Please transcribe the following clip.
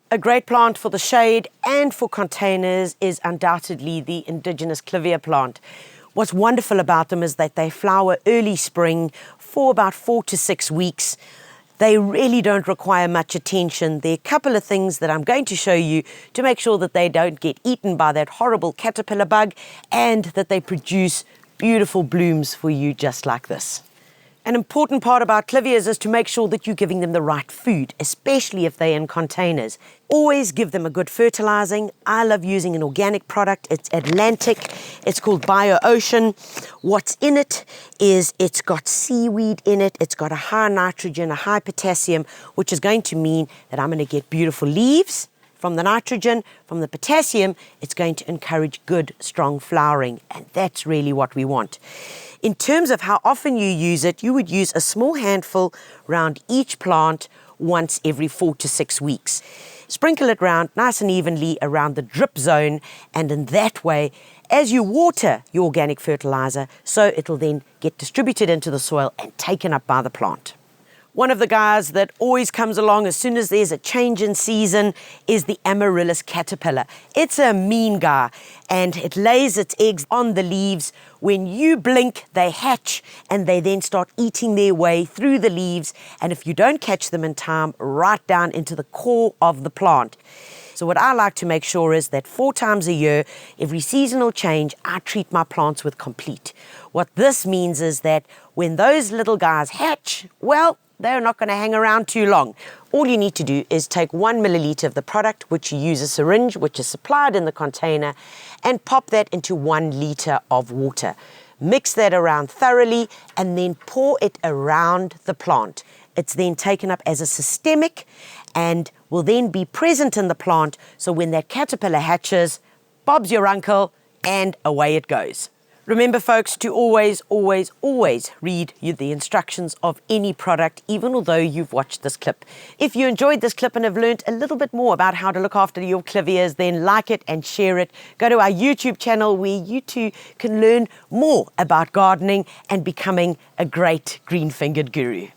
A great plant for the shade and for containers is undoubtedly the indigenous Clivia plant. What's wonderful about them is that they flower early spring for about 4 to 6 weeks. They really don't require much attention. There are a couple of things that I'm going to show you to make sure that they don't get eaten by that horrible caterpillar bug and that they produce beautiful blooms for you just like this. An important part about Clivias is to make sure that you're giving them the right food, especially if they're in containers. Always give them a good fertilizing. I love using an organic product. It's Atlantic. It's called Bio Ocean. What's in it is it's got seaweed in it. It's got a high nitrogen, a high potassium, which is going to mean that I'm going to get beautiful leaves from the nitrogen. From the potassium, it's going to encourage good, strong flowering, and that's really what we want. In terms of how often you use it, you would use a small handful around each plant once every 4 to 6 weeks. Sprinkle it around nice and evenly around the drip zone, and in that way, as you water your organic fertilizer, so it'll then get distributed into the soil and taken up by the plant. One of the guys that always comes along as soon as there's a change in season is the amaryllis caterpillar. It's a mean guy, and it lays its eggs on the leaves. When you blink, they hatch, and they then start eating their way through the leaves, and if you don't catch them in time, right down into the core of the plant. So what I like to make sure is that 4 times a year, every seasonal change, I treat my plants with Complete. What this means is that when those little guys hatch, well, they're not going to hang around too long. All you need to do is take 1 milliliter of the product, which you use a syringe, which is supplied in the container, and pop that into 1 liter of water. Mix that around thoroughly and then pour it around the plant. It's then taken up as a systemic and will then be present in the plant. So when that caterpillar hatches, Bob's your uncle, and away it goes. Remember, folks, to always, always, always read the instructions of any product, even although you've watched this clip. If you enjoyed this clip and have learned a little bit more about how to look after your Clivias, then like it and share it. Go to our YouTube channel where you too can learn more about gardening and becoming a great green-fingered guru.